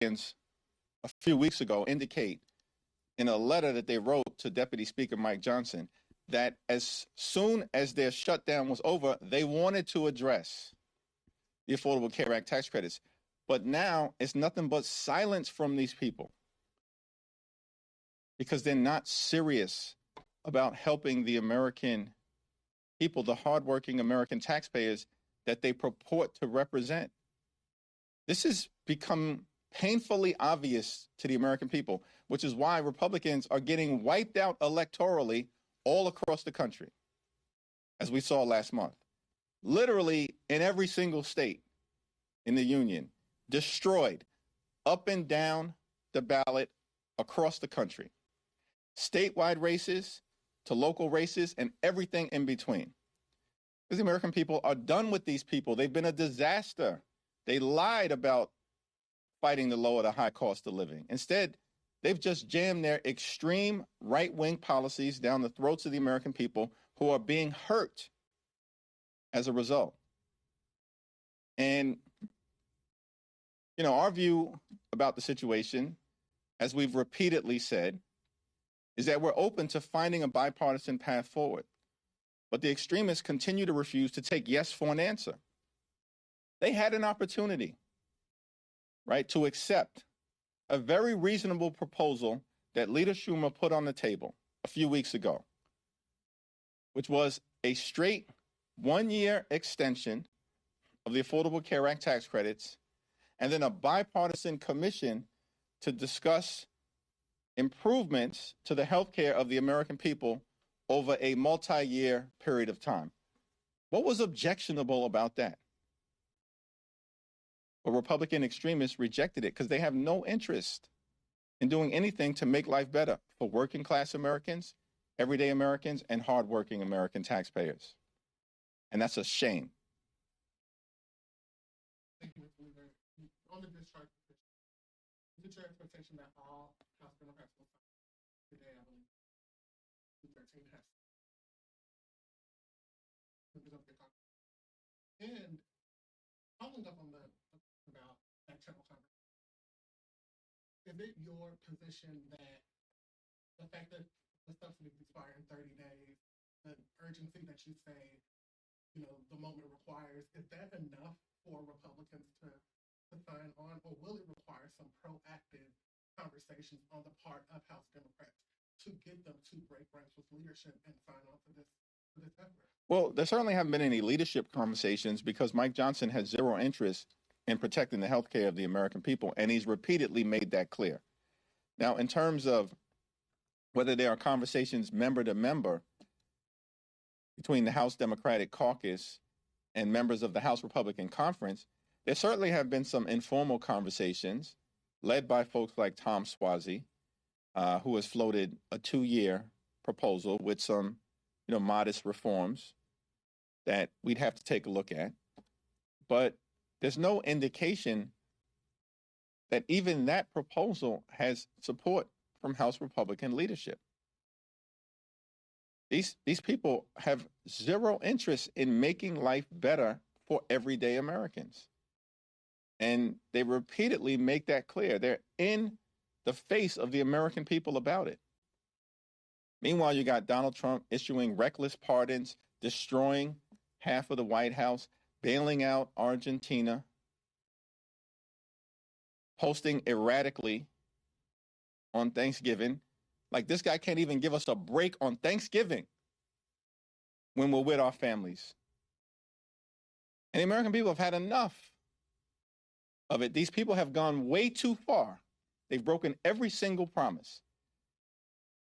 a few weeks ago indicate in a letter that they wrote to Deputy Speaker Mike Johnson that as soon as their shutdown was over, they wanted to address the Affordable Care Act tax credits. But now it's nothing but silence from these people because they're not serious about helping the American people, the hardworking American taxpayers that they purport to represent. This has become painfully obvious to the American people, which is why Republicans are getting wiped out electorally all across the country, as we saw last month. Literally in every single state in the union, destroyed up and down the ballot across the country. Statewide races to local races and everything in between. Because the American people are done with these people. They've been a disaster. They lied about fighting the low or the high cost of living. Instead, they've just jammed their extreme right-wing policies down the throats of the American people who are being hurt as a result. And, you know, our view about the situation, as we've repeatedly said, is that we're open to finding a bipartisan path forward. But the extremists continue to refuse to take yes for an answer. They had an opportunity, right, to accept a very reasonable proposal that Leader Schumer put on the table a few weeks ago, which was a straight one-year extension of the Affordable Care Act tax credits, and then a bipartisan commission to discuss improvements to the health care of the American people over a multi-year period of time. What was objectionable about that? Well, Republican extremists rejected it because they have no interest in doing anything to make life better for working class Americans, everyday Americans, and hardworking American taxpayers. And that's a shame. Thank you, Mr. Weaver. On the discharge petition, is it your expectation that all House Democrats will sign today? I believe 213 has members of the Congress. And following up on the about that channel conversation, is it your position that the fact that the subsidies expire in 30 days, the urgency that you say, you know, the moment it requires, is that enough for Republicans to sign on, or will it require some proactive conversations on the part of House Democrats to get them to break ranks with leadership and sign on to this effort? Well, there certainly haven't been any leadership conversations because Mike Johnson has zero interest in protecting the health care of the American people, and he's repeatedly made that clear. Now, in terms of whether there are conversations member to member between the House Democratic Caucus and members of the House Republican Conference, there certainly have been some informal conversations led by folks like Tom Suozzi, who has floated a 2-year proposal with some, you know, modest reforms that we'd have to take a look at. But there's no indication that even that proposal has support from House Republican leadership. These people have zero interest in making life better for everyday Americans. And they repeatedly make that clear. They're in the face of the American people about it. Meanwhile, you got Donald Trump issuing reckless pardons, destroying half of the White House, bailing out Argentina, posting erratically on Thanksgiving. Like, this guy can't even give us a break on Thanksgiving when we're with our families. And the American people have had enough of it. These people have gone way too far. They've broken every single promise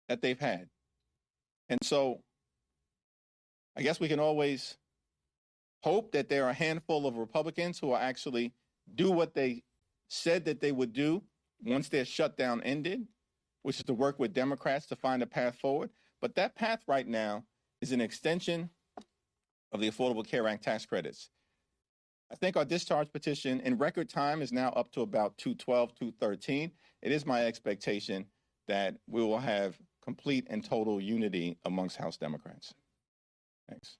that they've had. And so I guess we can always hope that there are a handful of Republicans who will actually do what they said that they would do once their shutdown ended, which is to work with Democrats to find a path forward. But that path right now is an extension of the Affordable Care Act tax credits. I think our discharge petition in record time is now up to about 212, 213. It is my expectation that we will have complete and total unity amongst House Democrats. Thanks.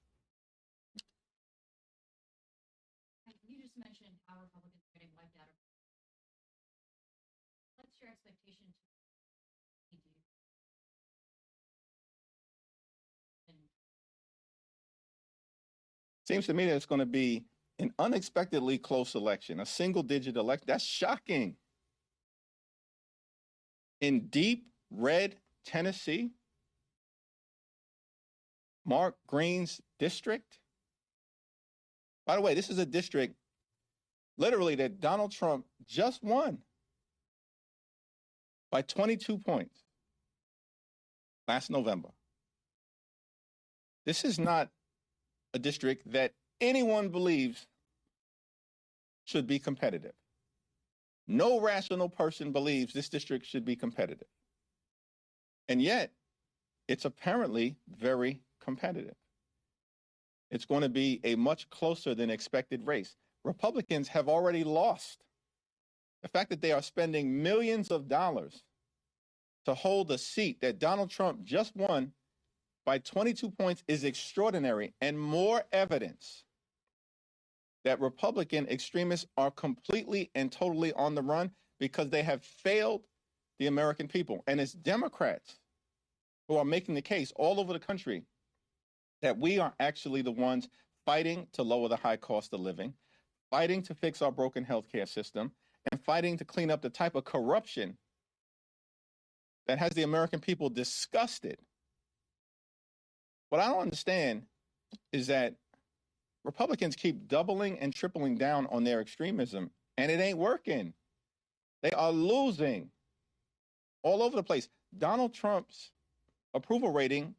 You just mentioned how Republicans are getting wiped out of expectation to lead you? And Seems to me that it's going to be an unexpectedly close election, a single-digit election. That's shocking. In deep red Tennessee, Mark Green's district. By the way, this is a district literally that Donald Trump just won by 22 points last November. This is not a district that anyone believes should be competitive. No rational person believes this district should be competitive. And yet, it's apparently very competitive. It's going to be a much closer than expected race. Republicans have already lost. The fact that they are spending millions of dollars to hold a seat that Donald Trump just won by 22 points is extraordinary, and more evidence that Republican extremists are completely and totally on the run because they have failed the American people. And it's Democrats who are making the case all over the country that we are actually the ones fighting to lower the high cost of living, fighting to fix our broken healthcare system, and fighting to clean up the type of corruption that has the American people disgusted. What I don't understand is that Republicans keep doubling and tripling down on their extremism, and it ain't working. They are losing all over the place. Donald Trump's approval rating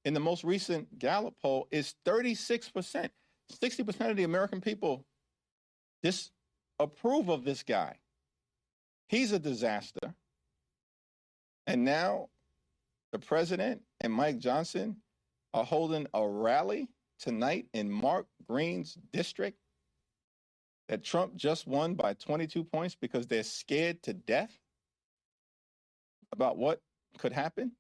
in the most recent Gallup poll is 36%. 60% of the American people disapprove of this guy. He's a disaster. And now the president and Mike Johnson are holding a rally tonight in Mark Green's district that Trump just won by 22 points because they're scared to death about what could happen.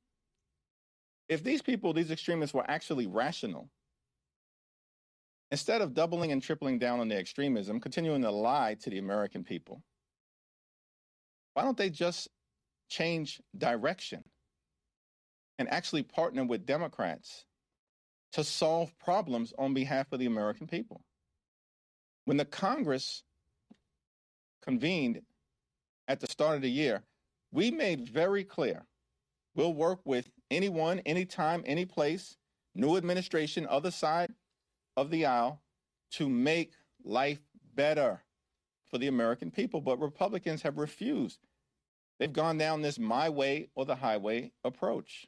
If these people, these extremists, were actually rational, instead of doubling and tripling down on their extremism, continuing to lie to the American people, why don't they just change direction and actually partner with Democrats to solve problems on behalf of the American people? When the Congress convened at the start of the year, we made very clear we'll work with anyone, anytime, any place, new administration, other side of the aisle, to make life better for the American people. But Republicans have refused. They've gone down this my way or the highway approach.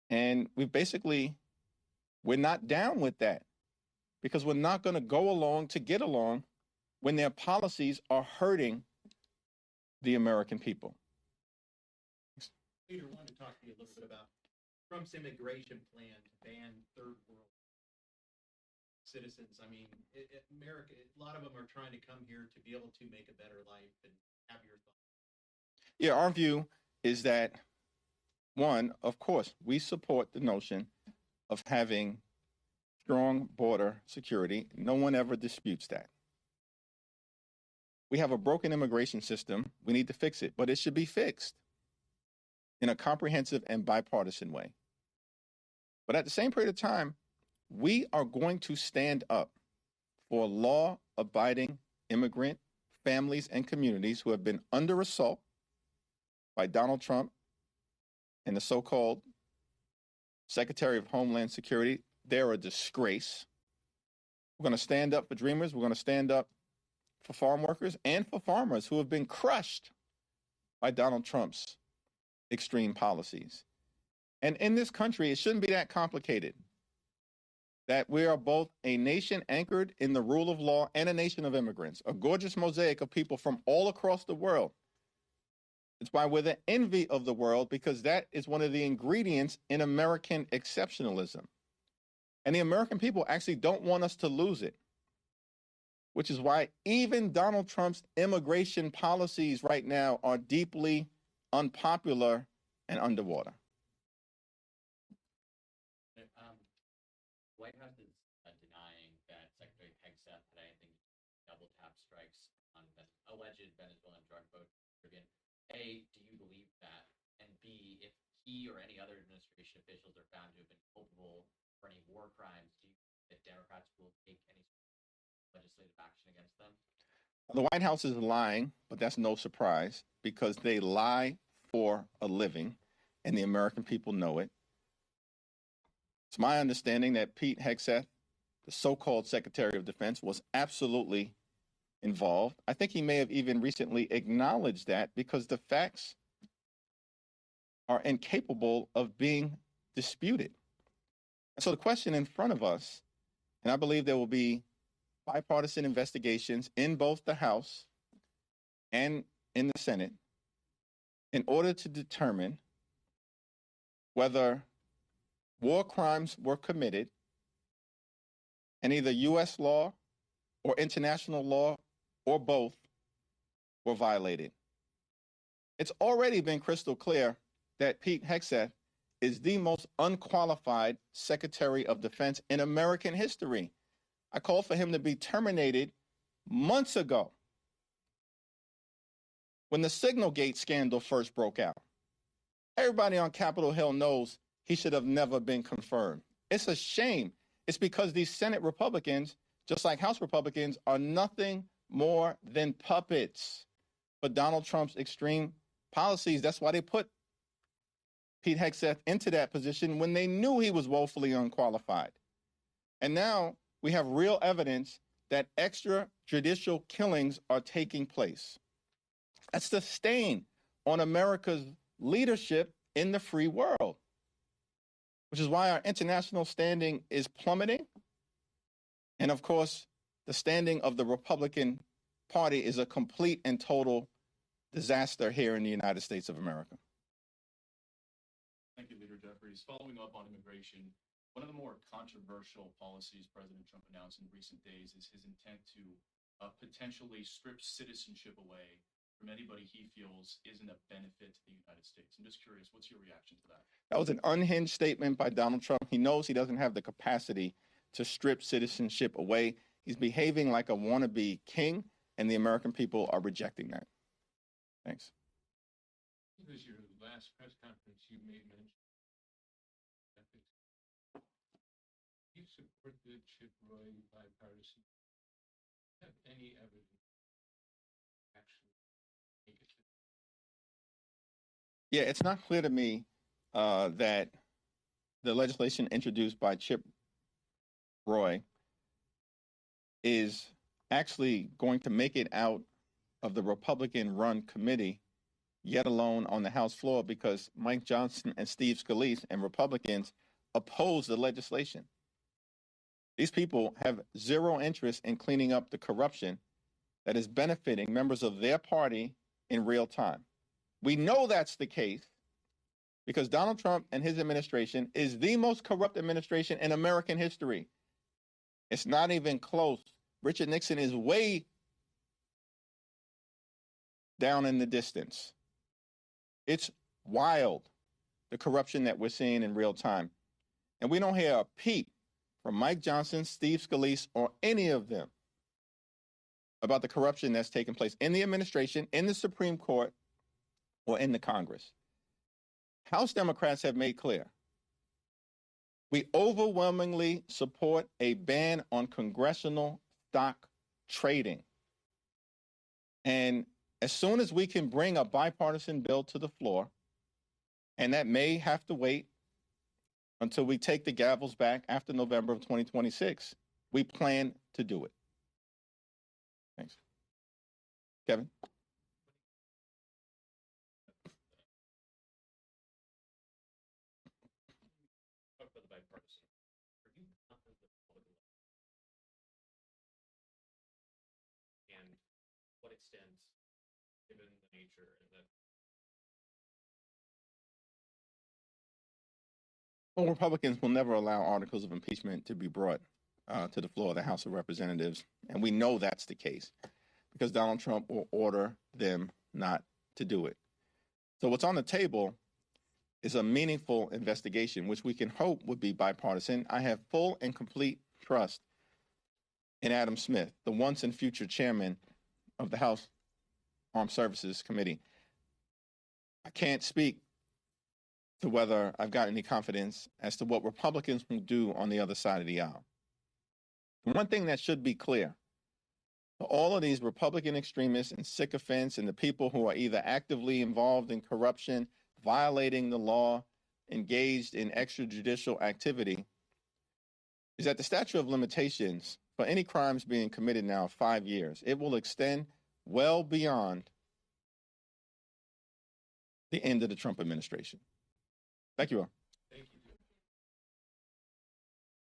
And we're not down with that because we're not going to go along to get along when their policies are hurting the American people. Peter, I wanted to talk to you a little bit about Trump's immigration plan to ban third world citizens. I mean, America, a lot of them are trying to come here to be able to make a better life, and have your thoughts. Yeah, our view is that, one, of course, we support the notion of having strong border security. No one ever disputes that. We have a broken immigration system. We need to fix it, but it should be fixed in a comprehensive and bipartisan way. But at the same period of time, we are going to stand up for law-abiding immigrant families and communities who have been under assault by Donald Trump and the so-called Secretary of Homeland Security. They're a disgrace. We're going to stand up for dreamers. We're going to stand up for farm workers and for farmers who have been crushed by Donald Trump's extreme policies. And in this country, it shouldn't be that complicated, that we are both a nation anchored in the rule of law and a nation of immigrants, a gorgeous mosaic of people from all across the world. It's why we're the envy of the world, because that is one of the ingredients in American exceptionalism. And the American people actually don't want us to lose it, which is why even Donald Trump's immigration policies right now are deeply unpopular and underwater. White House is denying that Secretary Hegseth had anything to double tap strikes on the alleged Venezuelan drug boat in the Caribbean. A, do you believe that? And B, if he or any other administration officials are found to have been culpable for any war crimes, do you think that Democrats will take any legislative action against them? The White House is lying, but that's no surprise because they lie for a living, and the American people know it. It's my understanding that Pete Hegseth, the so-called Secretary of Defense, was absolutely involved. I think he may have even recently acknowledged that because the facts are incapable of being disputed. And so the question in front of us, and I believe there will be bipartisan investigations in both the House and in the Senate in order to determine whether war crimes were committed and either U.S. law or international law or both were violated. It's already been crystal clear that Pete Hegseth is the most unqualified Secretary of Defense in American history. I called for him to be terminated months ago when the Signalgate scandal first broke out. Everybody on Capitol Hill knows he should have never been confirmed. It's a shame. It's because these Senate Republicans, just like House Republicans, are nothing more than puppets for Donald Trump's extreme policies. That's why they put Pete Hegseth into that position when they knew he was woefully unqualified. And now we have real evidence that extrajudicial killings are taking place. That's the stain on America's leadership in the free world, which is why our international standing is plummeting. And of course, the standing of the Republican Party is a complete and total disaster here in the United States of America. Thank you, Leader Jeffries. Following up on immigration, one of the more controversial policies President Trump announced in recent days is his intent to potentially strip citizenship away from anybody he feels isn't a benefit to the United States. I'm just curious, what's your reaction to that? That was an unhinged statement by Donald Trump. He knows he doesn't have the capacity to strip citizenship away. He's behaving like a wannabe king, and the American people are rejecting that. Thanks. It was your last press conference you made mention of ethics. You support the Chip Roy bipartisan. Have any evidence actually make it? Yeah, it's not clear to me that the legislation introduced by Chip Roy is actually going to make it out of the Republican-run committee, yet alone on the House floor, because Mike Johnson and Steve Scalise and Republicans oppose the legislation. These people have zero interest in cleaning up the corruption that is benefiting members of their party in real time. We know that's the case because Donald Trump and his administration is the most corrupt administration in American history. It's not even close. Richard Nixon is way down in the distance. It's wild, the corruption that we're seeing in real time. And we don't hear a peep from Mike Johnson, Steve Scalise, or any of them about the corruption that's taking place in the administration, in the Supreme Court, or in the Congress. House Democrats have made clear we overwhelmingly support a ban on congressional stock trading. And as soon as we can bring a bipartisan bill to the floor, and that may have to wait until we take the gavels back after November of 2026, we plan to do it. Thanks. Kevin? Talk about the bipartisan. Are you confident that the public and what extent, given the nature and that Well, Republicans will never allow articles of impeachment to be brought to the floor of the House of Representatives. And we know that's the case because Donald Trump will order them not to do it. So what's on the table is a meaningful investigation, which we can hope would be bipartisan. I have full and complete trust in Adam Smith, the once and future chairman of the House Armed Services Committee. I can't speak to whether I've got any confidence as to what Republicans will do on the other side of the aisle. The one thing that should be clear to all of these Republican extremists and sycophants and the people who are either actively involved in corruption, violating the law, engaged in extrajudicial activity, is that the statute of limitations for any crimes being committed now are 5 years. It will extend well beyond the end of the Trump administration. Thank you all.